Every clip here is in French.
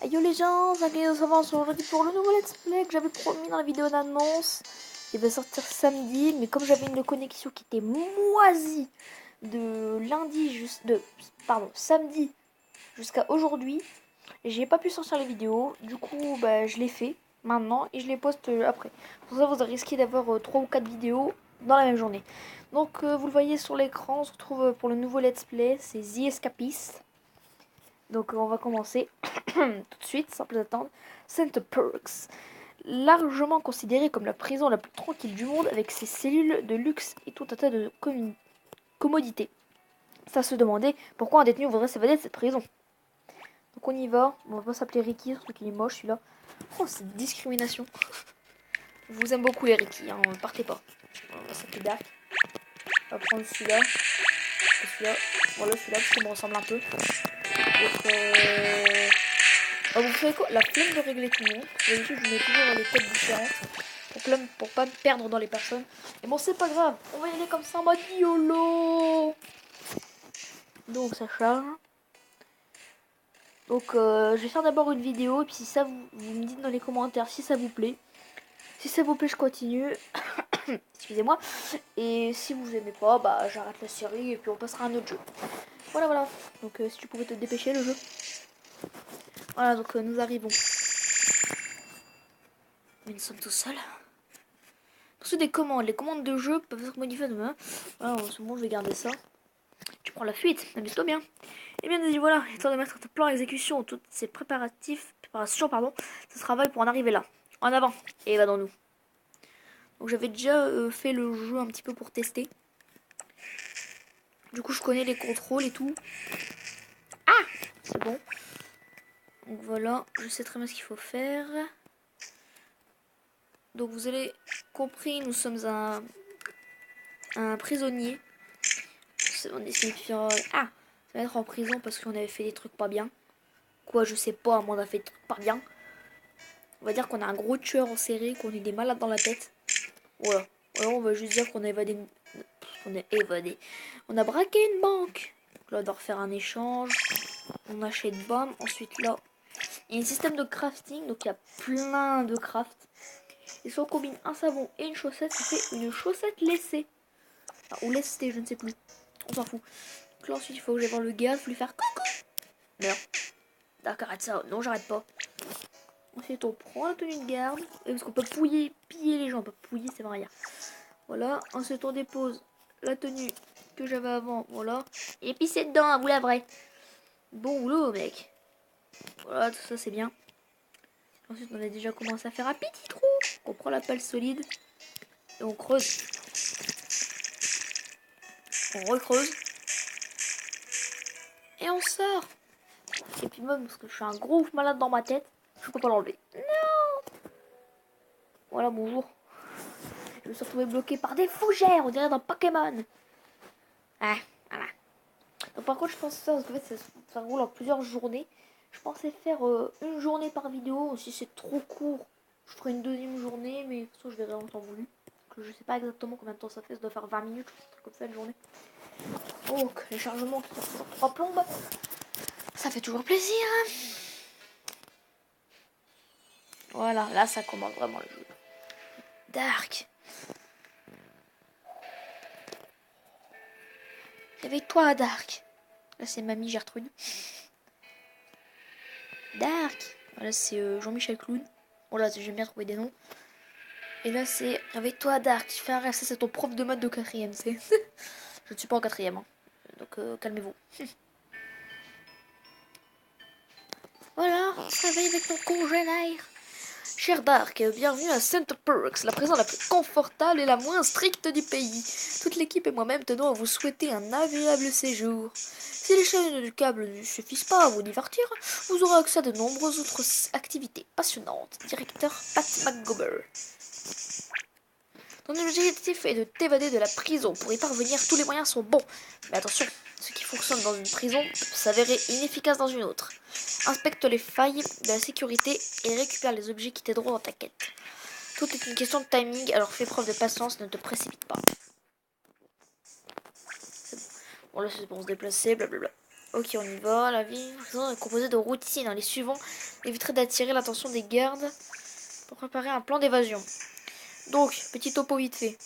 Hey yo les gens, ça avance aujourd'hui pour le nouveau let's play que j'avais promis dans la vidéo d'annonce. Il va sortir samedi, mais comme j'avais une connexion qui était moisie de samedi jusqu'à aujourd'hui, j'ai pas pu sortir les vidéos. Du coup, bah, je l'ai fait maintenant et je les poste après. Pour ça, vous risquez d'avoir 3 ou 4 vidéos dans la même journée. Donc, vous le voyez sur l'écran, on se retrouve pour le nouveau let's play, c'est The Escapist. Donc on va commencer tout de suite, sans plus attendre. Center Perks, largement considérée comme la prison la plus tranquille du monde, avec ses cellules de luxe et tout un tas de commodités. Ça se demandait pourquoi un détenu voudrait s'évader de cette prison. Donc on y va, on va pas s'appeler Ricky, surtout qu'il est moche celui-là. Oh, c'est discrimination. Je vous aime beaucoup les Ricky, hein, partez pas. On va s'appeler Dark. On va prendre celui-là. Celui-là. Voilà, celui-là, parce qu'il me ressemble un peu. Donc, oh, vous savez quoi? La flemme de régler tout le monde. D'habitude, je mets toujours les têtes différentes pour pas me perdre dans les personnes. Et bon, c'est pas grave. On va y aller comme ça en mode YOLO. Donc, ça charge. Donc, je vais faire d'abord une vidéo. Et puis, si ça vous me dites dans les commentaires si ça vous plaît. Si ça vous plaît, je continue. Excusez-moi. Et si vous aimez pas, bah, j'arrête la série. Et puis, on passera à un autre jeu. Voilà, voilà. Donc, si tu pouvais te dépêcher, le jeu. Voilà, donc, nous arrivons. Mais nous sommes tous seuls. Ensuite, des commandes. Les commandes de jeu peuvent être modifiées demain. Voilà, c'est bon, je vais garder ça. Tu prends la fuite, amuse-toi bien. Et bien, dit voilà, il est temps de mettre ton plan à exécution, toutes ces préparations, ce travail pour en arriver là. En avant, et évadons-nous. Donc, j'avais déjà fait le jeu un petit peu pour tester. Du coup, je connais les contrôles et tout. Ah, c'est bon. Donc, voilà, je sais très bien ce qu'il faut faire. Donc, vous avez compris, nous sommes un prisonnier. On essaie de faire... Ah, ça va être en prison parce qu'on avait fait des trucs pas bien. Quoi, je sais pas, moi on a fait des trucs pas bien. On va dire qu'on a un gros tueur en série, qu'on est des malades dans la tête. Voilà. Alors on va juste dire qu'on a évadé... On a évadé. On a braqué une banque. Donc là, on doit refaire un échange. On achète bam. Ensuite là, il y a un système de crafting. Donc il y a plein de craft. Et si on combine un savon et une chaussette, ça fait une chaussette laissée. Enfin, ou lestée, je ne sais plus. On s'en fout. Donc là ensuite il faut que j'aille voir le gars, faut lui faire coucou. Merde. D'accord, arrête ça. Non, j'arrête pas. Ensuite, on prend la tenue de garde. Parce qu'on peut piller les gens. On peut pouiller, c'est vrai. Voilà. Ensuite, on dépose la tenue que j'avais avant. Voilà. Et puis, c'est dedans, à vous la vraie. Bon boulot, mec. Voilà, tout ça, c'est bien. Ensuite, on a déjà commencé à faire un petit trou. On prend la pelle solide. Et on creuse. On recreuse. Et on sort. Et puis, même, parce que je suis un gros ouf malade dans ma tête, je peux pas l'enlever. Voilà, bonjour. Je me suis retrouvé bloqué par des fougères, on dirait dans Pokémon. Ah, voilà. Donc, par contre, je pense ça, parce qu'en fait, ça roule en plusieurs journées. Je pensais faire une journée par vidéo. Si c'est trop court, je ferai une deuxième journée, mais de toute façon, je verrai en temps voulu. Que je sais pas exactement combien de temps ça fait, ça doit faire 20 minutes, je sais, comme ça, une journée. Donc, les chargements qui sont sur 3 plombes, ça fait toujours plaisir. Hein. Voilà, là, ça commence vraiment le jeu. Dark. Réveille-toi, Dark. Là, c'est Mamie Gertrude. Dark. Voilà, c'est Jean-Michel Clown. Bon, là, j'aime bien trouver des noms. Et là, c'est réveille-toi, Dark. Tu fais un rêve, ça, c'est ton prof de maths de 4ème, c'est. Je ne suis pas en 4ème. Hein. Donc, calmez-vous. Voilà, on se réveille avec ton congénère. Cher Dark, bienvenue à Center Perks, la prison la plus confortable et la moins stricte du pays. Toute l'équipe et moi-même tenons à vous souhaiter un agréable séjour. Si les chaînes du câble ne suffisent pas à vous divertir, vous aurez accès à de nombreuses autres activités passionnantes. Directeur Pat McGober. Ton objectif est de t'évader de la prison. Pour y parvenir, tous les moyens sont bons. Mais attention, ce qui fonctionne dans une prison peut s'avérer inefficace dans une autre. Inspecte les failles de la sécurité et récupère les objets qui t'aideront dans ta quête. Tout est une question de timing, alors fais preuve de patience, ne te précipite pas. C'est bon. Bon, là c'est pour se déplacer, blablabla. Ok, on y va. La vie est composée de routines. Les suivants éviteraient d'attirer l'attention des gardes pour préparer un plan d'évasion. Donc, petit topo vite fait.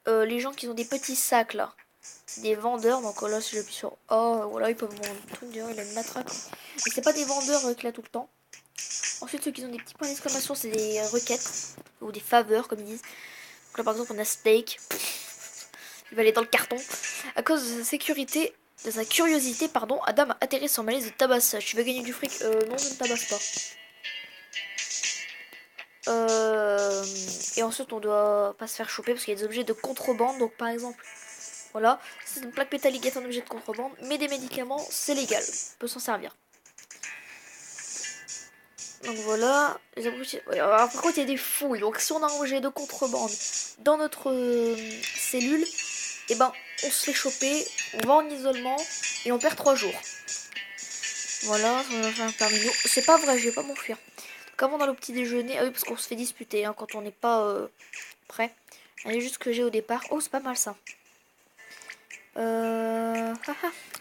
Les gens qui ont des petits sacs là, c'est des vendeurs. Donc là, si j'appuie sur A, voilà, ils peuvent vendre tout. D'ailleurs, il a une matraque. Mais c'est pas des vendeurs qui là tout le temps. Ensuite, ceux qui ont des petits points d'exclamation, c'est des requêtes ou des faveurs, comme ils disent. Donc là, par exemple, on a steak. Il va aller dans le carton. À cause de sa sécurité, de sa curiosité, pardon, Adam a atterri sur ma liste de tabassage. Tu veux gagner du fric? Non, je ne tabasse pas. Et ensuite, on doit pas se faire choper parce qu'il y a des objets de contrebande. Donc, par exemple, voilà, c'est une plaque métallique est un objet de contrebande, mais des médicaments, c'est légal. On peut s'en servir. Donc voilà, les abrutis. Ouais, alors, par contre, il y a des fouilles. Donc, si on a un objet de contrebande dans notre cellule, et ben, on se fait choper, on va en isolement et on perd 3 jours. Voilà, ça va faire parmi nous. C'est pas vrai, je vais pas m'enfuir. Donc, avant dans le petit déjeuner, ah oui, parce qu'on se fait disputer hein, quand on n'est pas prêt. Allez, juste ce que j'ai au départ. Oh, c'est pas mal ça. Un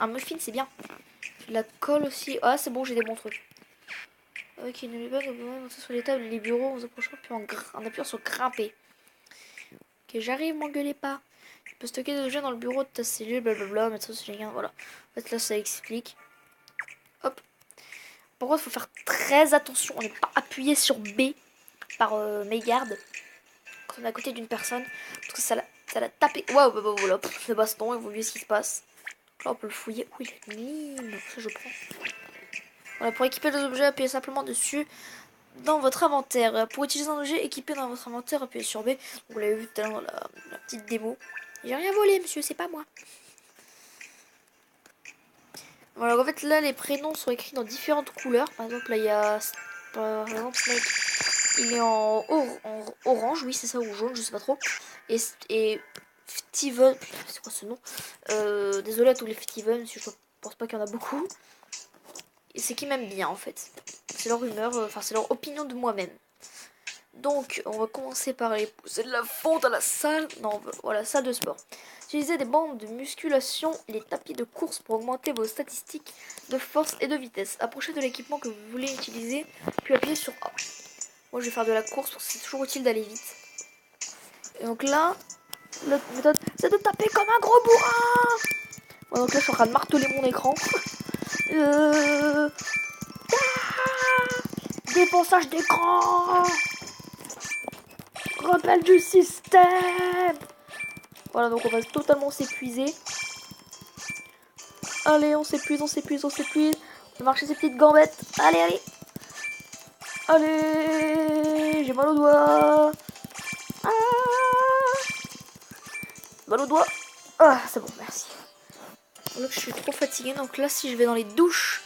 muffin, c'est bien. La colle aussi. Ah, c'est bon, j'ai des bons trucs. Ok, n'oublie pas de monter sur les tables et les bureaux en s'approchant puis en appuyant sur grimper. Ok, j'arrive, m'engueulez pas. Tu peux stocker des objets dans le bureau de ta cellule, blablabla, mettre ça sur les gains, voilà. En fait, là, ça explique. Hop. Par contre, il faut faire très attention. On n'est pas appuyé sur B par mes gardes quand on est à côté d'une personne. Parce que ça l'a tapé. Waouh, bah, voilà, le baston, il vaut mieux ce qui se passe. Là, on peut le fouiller. Oui, il est mine. Ça, je prends. Voilà, pour équiper les objets, appuyez simplement dessus dans votre inventaire. Pour utiliser un objet équipé dans votre inventaire, appuyez sur B. Vous l'avez vu tout à l'heure dans la petite démo. J'ai rien volé, monsieur, c'est pas moi. Voilà, en fait, là, les prénoms sont écrits dans différentes couleurs. Par exemple, là, il y a. Par exemple, Snake, il est en orange, oui, c'est ça, ou jaune, je sais pas trop. Et Steven, c'est quoi ce nom? Désolé à tous les Steven, je pense pas qu'il y en a beaucoup. Et c'est qui m'aime bien, en fait. C'est leur humeur, enfin, c'est leur opinion de moi-même. Donc, on va commencer par les pousser de la fonte à la salle. Non, voilà, salle de sport. Utilisez des bandes de musculation et des tapis de course pour augmenter vos statistiques de force et de vitesse. Approchez de l'équipement que vous voulez utiliser, puis appuyez sur A. Moi, je vais faire de la course parce que c'est toujours utile d'aller vite. Et donc là, la méthode, c'est de taper comme un gros bourrin. Bon, donc là, je suis en train de marteler mon écran. Défonçage d'écran. Rebelle du système. Voilà, donc on va totalement s'épuiser. Allez, on s'épuise, on s'épuise, on s'épuise. On va marcher ces petites gambettes. Allez, allez. Allez, j'ai mal au doigt. Ah, mal au doigt. Ah, c'est bon, merci. Là, je suis trop fatiguée, donc là, si je vais dans les douches,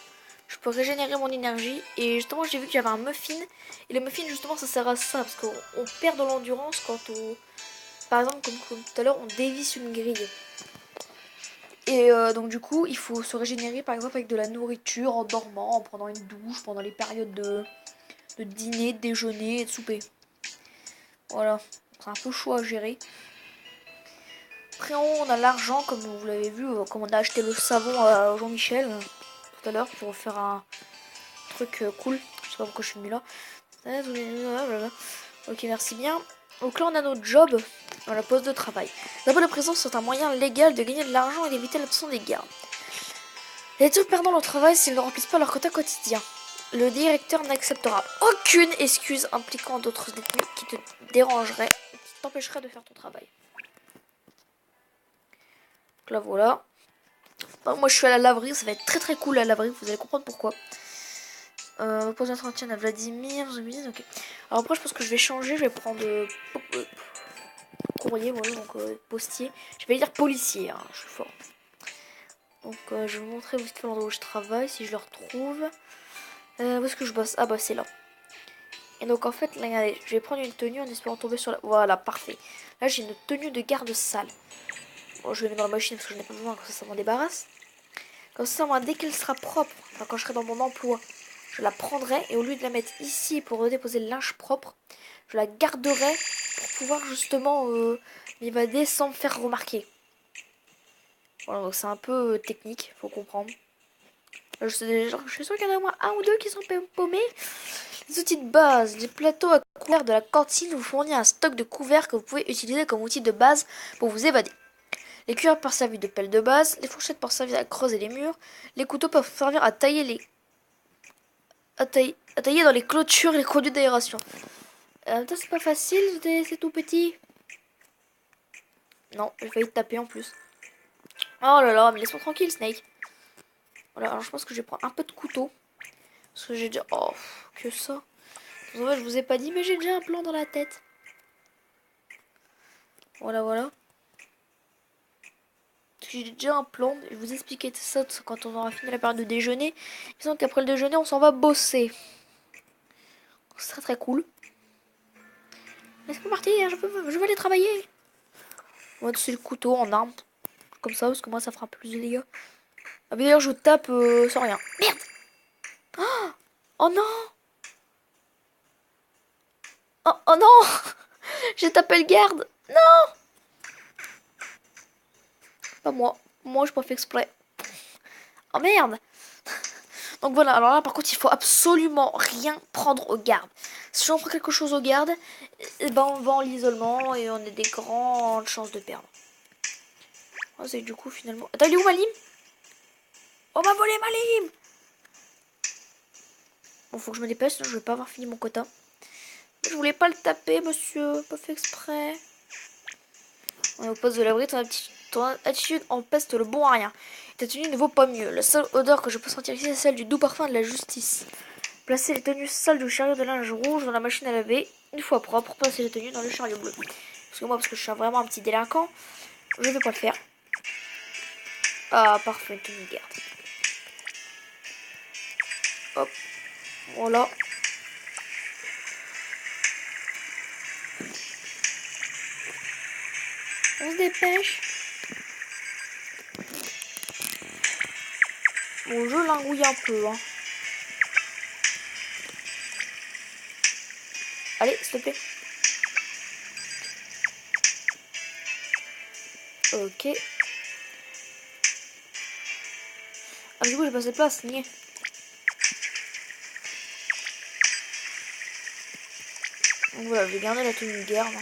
je peux régénérer mon énergie. Et justement, j'ai vu que j'avais un muffin. Et le muffin, justement, ça sert à ça, parce qu'on perd de l'endurance quand on... Par exemple, comme tout à l'heure, on dévisse une grille. Et donc du coup, il faut se régénérer par exemple avec de la nourriture, en dormant, en prenant une douche, pendant les périodes de dîner, de déjeuner et de souper. Voilà, c'est un peu chaud à gérer. Après on a l'argent, comme vous l'avez vu, comme on a acheté le savon à Jean-Michel tout à l'heure pour faire un truc cool. Je sais pas pourquoi je suis mis là. Ok, merci bien. Donc là on a notre job dans la poste de travail. D'abord la présence c'est un moyen légal de gagner de l'argent et d'éviter l'absence des gardes. Les étudiants perdant leur travail s'ils ne remplissent pas leur quota quotidien. Le directeur n'acceptera aucune excuse impliquant d'autres détenus qui te dérangeraient, qui t'empêcheraient de faire ton travail. Donc là voilà. Donc, moi je suis à la laverie, ça va être très très cool la laverie, vous allez comprendre pourquoi. Pose d'entretien à Vladimir, ok. Alors après je pense que je vais changer, je vais prendre courrier, voilà, donc postier. Je vais dire policier, hein, je suis fort. Donc je vais vous montrer vite fait l'endroit où je travaille, si je le retrouve. Où est-ce que je bosse? Ah bah c'est là. Et donc en fait, là, regardez, je vais prendre une tenue en espérant tomber sur la... Voilà, parfait. Là j'ai une tenue de garde sale. Bon, je vais la mettre dans la machine parce que je n'ai pas besoin, comme ça m'en débarrasse. Comme ça, moi, dès qu'elle sera propre, enfin quand je serai dans mon emploi, je la prendrai et au lieu de la mettre ici pour redéposer le linge propre, je la garderai pour pouvoir justement m'évader sans me faire remarquer. Voilà, donc c'est un peu technique, faut comprendre. Je suis sûr qu'il y en a au moins un ou deux qui sont paumés. Les outils de base. Les plateaux à couverts de la cantine vous fournissent un stock de couverts que vous pouvez utiliser comme outil de base pour vous évader. Les cuillères peuvent servir de pelle de base. Les fourchettes peuvent servir à creuser les murs. Les couteaux peuvent servir à tailler dans les clôtures et les conduits d'aération. C'est pas facile, c'est tout petit. Non, j'ai failli te taper en plus. Oh là là, mais laisse-moi tranquille, Snake. Voilà, alors je pense que je vais prendre un peu de couteau. Parce que j'ai déjà... Oh, que ça. En fait, je vous ai pas dit, mais j'ai déjà un plan dans la tête. Voilà, voilà. J'ai déjà un plan. Je vais vous expliquer ça quand on aura fini la période de déjeuner. Disons qu'après le déjeuner, on s'en va bosser. C'est très très cool. Laisse-moi partir, je veux aller travailler. On va c'est le couteau en arme. Comme ça, parce que moi, ça fera plus de dégâts. Ah, mais d'ailleurs, je tape sans rien. Merde! Oh non! Oh, oh non! J'ai tapé le garde! Non! Pas moi. Moi, je pas fait exprès. Oh merde! Donc voilà, alors là, par contre, il faut absolument rien prendre au garde. Si on prend quelque chose au garde, eh ben, on va en l'isolement et on a des grandes chances de perdre. Oh, c'est du coup, finalement... Attends, il est où ma lime? Oh, m'a volé ma lime! Bon, faut que je me dépêche, sinon je vais pas avoir fini mon quota. Je voulais pas le taper, monsieur. Pas fait exprès. On est au poste de l'abri. Ton attitude empeste le bon à rien. Ta tenue ne vaut pas mieux. La seule odeur que je peux sentir ici, c'est celle du doux parfum de la justice. Placez les tenues sales du chariot de linge rouge dans la machine à laver. Une fois propre, placez les tenues dans le chariot bleu. Parce que moi, parce que je suis vraiment un petit délinquant, je vais pas le faire. Ah, parfait, tenue de garde. Hop. Voilà. On se dépêche. Bon, je l'ingouille un peu, hein. Allez, s'il te plaît. Ok. Ah, du coup, j'ai pas cette place, niais. Donc voilà, je vais garder la tenue de garde.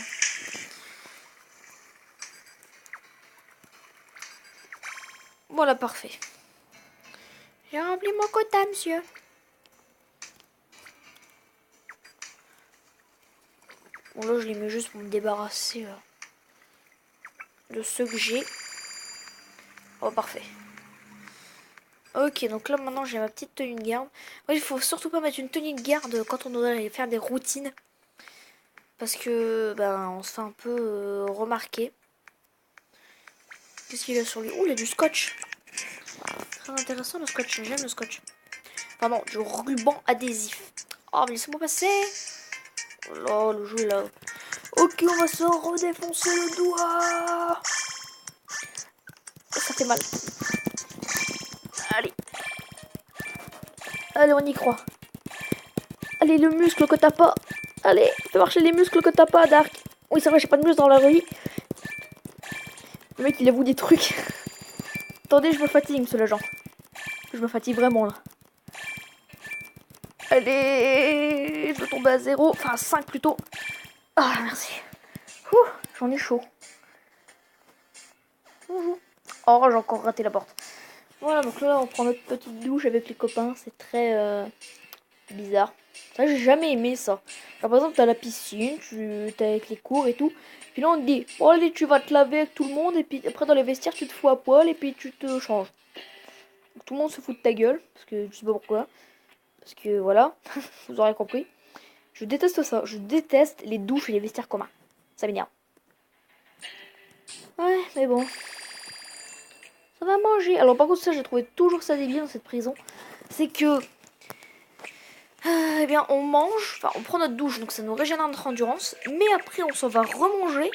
Voilà, parfait. J'ai rempli mon quota, monsieur. Bon, là, je les mets juste pour me débarrasser de ceux que j'ai. Oh, parfait. Ok, donc là, maintenant, j'ai ma petite tenue de garde. Ouais, il faut surtout pas mettre une tenue de garde quand on doit aller faire des routines. Parce que, ben, on se fait un peu remarquer. Qu'est-ce qu'il a sur lui? Ouh, il a du scotch. Très intéressant, le scotch. J'aime le scotch. Pardon, du ruban adhésif. Oh, mais laissez-moi passer. Oh là, le jeu est là. Ok, on va se redéfoncer le doigt. Ça fait mal. Allez. Allez, on y croit. Allez, le muscle que t'as pas. Allez, fais marcher les muscles que t'as pas, Dark. Oui, c'est vrai, j'ai pas de muscles dans la rue. Le mec, il avoue des trucs. Attendez, je me fatigue, monsieur l'agent. Je me fatigue vraiment, là. Allez, je veux tomber à 0. Enfin, à 5 plutôt. Ah, merci. J'en ai chaud. Oh, j'ai encore raté la porte. Voilà, donc là, on prend notre petite douche avec les copains. C'est très bizarre. Ça, j'ai jamais aimé ça. Alors, par exemple, t'as la piscine, t'es avec les cours et tout. Puis là, on te dit, bon, allez, tu vas te laver avec tout le monde. Et puis après, dans les vestiaires, tu te fous à poil et puis tu te changes. Donc, tout le monde se fout de ta gueule. Parce que je sais pas pourquoi. Parce que voilà, vous aurez compris. Je déteste ça. Je déteste les douches et les vestiaires communs. Ça m'énerve. Ouais, mais bon. Ça va manger. Alors, par contre, ça, j'ai trouvé toujours ça débile dans cette prison. C'est que. Eh bien, on mange, enfin, on prend notre douche, donc ça nous régénère notre endurance. Mais après, on s'en va remanger.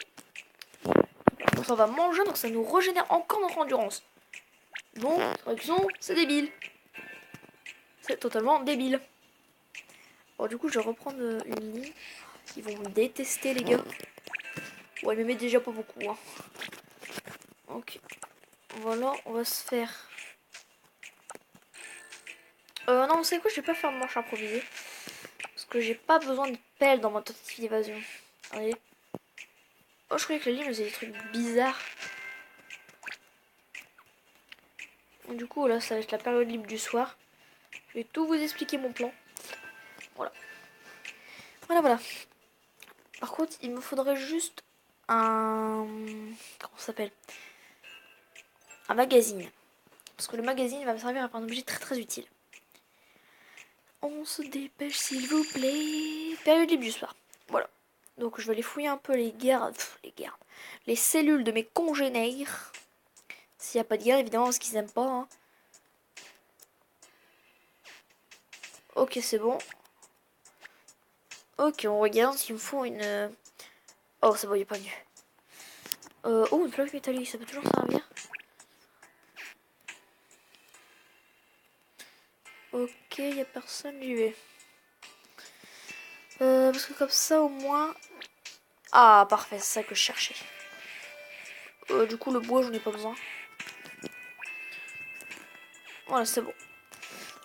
On s'en va manger, donc ça nous régénère encore notre endurance. Donc, réaction, c'est débile. C'est totalement débile. Bon, du coup, je vais reprendre une ligne. Ils vont me détester, les gars. Ouais, ils m'aimaient déjà pas beaucoup. Hein. Ok. Voilà, on va se faire Non, vous savez quoi, je vais pas faire de manche improvisée. Parce que j'ai pas besoin de pelle dans ma tentative d'évasion. Allez. Oh, je croyais que la ligne faisait des trucs bizarres. Du coup, là, ça va être la période libre du soir. Je vais tout vous expliquer mon plan. Voilà. Voilà, voilà. Par contre, il me faudrait juste un... Comment ça s'appelle? Un magazine. Parce que le magazine va me servir à faire un objet très très utile. On se dépêche s'il vous plaît. Période libre du soir. Voilà. Donc je vais aller fouiller un peu les gardes. Les cellules de mes congénères. S'il n'y a pas de guerre, évidemment, parce qu'ils aiment pas. Hein. Ok, c'est bon. Ok, on regarde s'il me faut une... Oh, c'est bon, il est pas venu. Oh, une plaque métallique, ça peut toujours servir. Ok, il n'y a personne, j'y vais. Parce que comme ça, au moins... Ah, parfait, c'est ça que je cherchais. Du coup, le bois, j'en ai pas besoin. Voilà, c'est bon.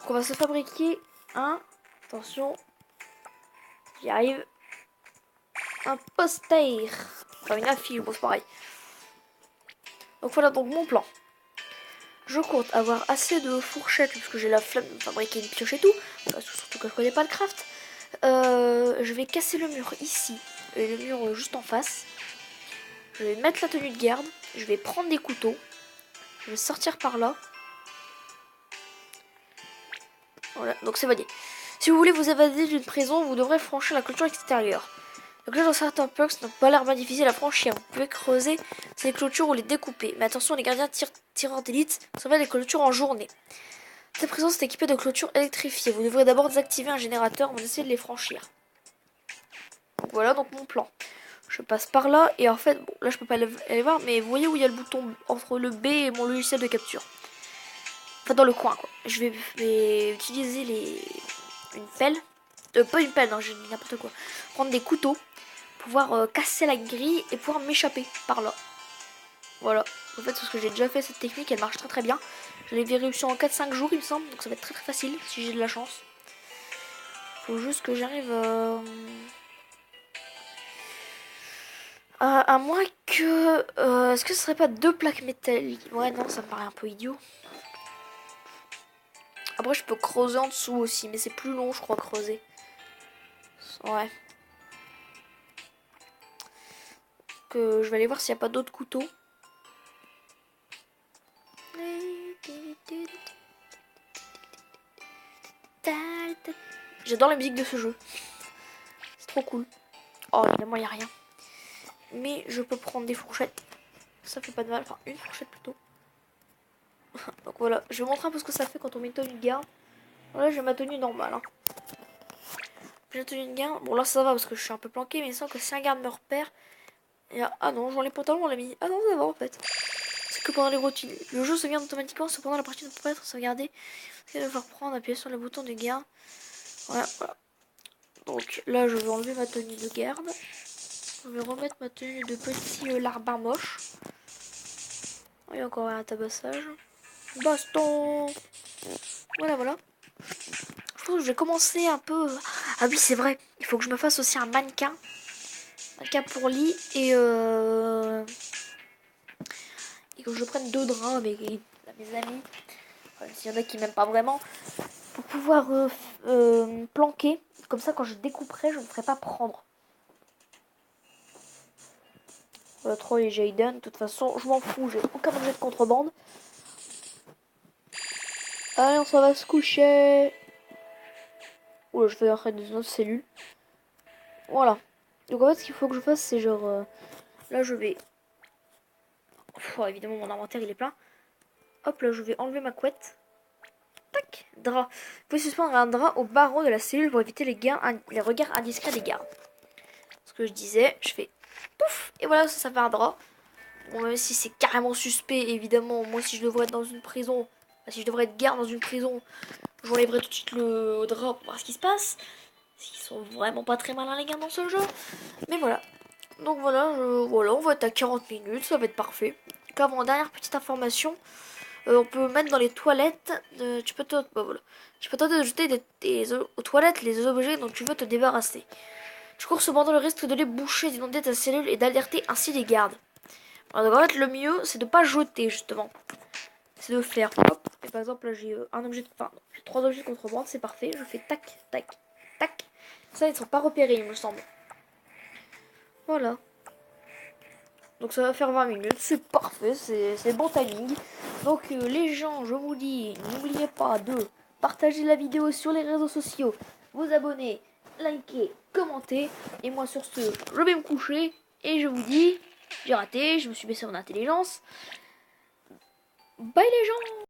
Donc, on va se fabriquer un... Attention. J'y arrive. Un poster. Enfin, une affiche, bon, c'est pareil. Donc voilà, donc mon plan. Je compte avoir assez de fourchettes, parce que j'ai la flemme de fabriquer une pioche et tout. Surtout que je connais pas le craft. Je vais casser le mur ici. Et le mur juste en face. Je vais mettre la tenue de garde. Je vais prendre des couteaux. Je vais sortir par là. Voilà, donc c'est validé. Si vous voulez vous évader d'une prison, vous devrez franchir la clôture extérieure. La clôture dans certains perks n'a pas l'air bien difficile à franchir. Vous pouvez creuser ces clôtures ou les découper. Mais attention, les gardiens tireurs d'élite surveillent les clôtures en journée. Cette prison est équipée de clôtures électrifiées. Vous devrez d'abord désactiver un générateur avant d'essayer de les franchir. Donc voilà donc mon plan. Je passe par là et en fait, bon, là je peux pas aller voir, mais vous voyez où il y a le bouton entre le B et mon logiciel de capture. Enfin dans le coin quoi. Je vais utiliser une pelle. Pas une pelle, non, j'ai dit n'importe quoi. Prendre des couteaux, pouvoir casser la grille et pouvoir m'échapper par là. Voilà. En fait, c'est ce que j'ai déjà fait cette technique, elle marche très très bien. Je l'ai réussi en 4-5 jours, il me semble, donc ça va être très très facile si j'ai de la chance. Faut juste que j'arrive à moins que... est-ce que ce serait pas 2 plaques métalliques? Ouais, non, ça me paraît un peu idiot. Après, je peux creuser en dessous aussi, mais c'est plus long, je crois, creuser. Ouais. Que je vais aller voir s'il n'y a pas d'autres couteaux. J'adore la musique de ce jeu. C'est trop cool. Oh, évidemment, il n'y a rien. Mais je peux prendre des fourchettes. Ça fait pas de mal. Enfin, une fourchette plutôt. Donc voilà. Je vais montrer un peu ce que ça fait quand on met une tenue de garde. Voilà, j'ai ma tenue normale. Hein. J'ai la tenue de garde. Bon, là, ça va parce que je suis un peu planqué. Mais il semble que si un garde me repère... Et là, ah non, genre les pantalons, on l'a mis. Ah non, ça va en fait. C'est que pendant les routines. Le jeu sauvegarde automatiquement. Cependant, la partie ne peut pas être sauvegardée. C'est de faire prendre, appuyer sur le bouton de garde. Voilà, voilà. Donc là, je vais enlever ma tenue de garde. Je vais remettre ma tenue de petit larbin moche. Il y a encore un tabassage. Baston. Voilà, voilà. Je trouve que je vais commencer un peu... Ah oui, c'est vrai. Il faut que je me fasse aussi un mannequin. Mannequin pour lit. Et que je prenne 2 draps avec mes amis. Enfin, s'il y en a qui m'aiment pas vraiment. Pour pouvoir planquer. Comme ça, quand je découperai, je ne me ferai pas prendre. Voilà, Troy et Jaden. De toute façon, je m'en fous. J'ai aucun objet de contrebande. Allez, on s'en va se coucher. Oula, je vais rentrer dans une autre cellule. Voilà. Donc en fait, ce qu'il faut que je fasse, c'est genre... là, je vais... Oh, évidemment, mon inventaire, il est plein. Hop, là, je vais enlever ma couette. Tac, drap. Vous pouvez suspendre un drap au barreau de la cellule pour éviter les regards indiscrets des gardes. Ce que je disais, je fais pouf, et voilà, ça fait un drap. Bon, même si c'est carrément suspect, évidemment, moi, si je devrais être dans une prison, si je devrais être garde dans une prison, j'enlèverais tout de suite le drap pour voir ce qui se passe. Ils sont vraiment pas très malins les gars dans ce jeu. Mais voilà. Donc voilà, voilà, on va être à 40 minutes, ça va être parfait. Donc avant, dernière petite information. On peut mettre dans les toilettes. Tu peux bah, voilà. Tu peux tenter de jeter aux toilettes les objets dont tu veux te débarrasser. Tu cours cependant le risque de les boucher, d'inonder ta cellule et d'alerter ainsi les gardes. Alors, donc en fait, le mieux, c'est de pas jeter, justement. C'est de faire, hop. Et par exemple, là, j'ai un objet, enfin, j'ai 3 objets de contrebande, c'est parfait. Je fais tac, tac, tac. Ça, ils ne sont pas repérés, il me semble. Voilà. Donc ça va faire 20 minutes, c'est parfait, c'est bon timing. Donc les gens, je vous dis, n'oubliez pas de partager la vidéo sur les réseaux sociaux, vous abonner, liker, commenter. Et moi sur ce, je vais me coucher et je vous dis, j'ai raté, je me suis baissé en intelligence. Bye les gens!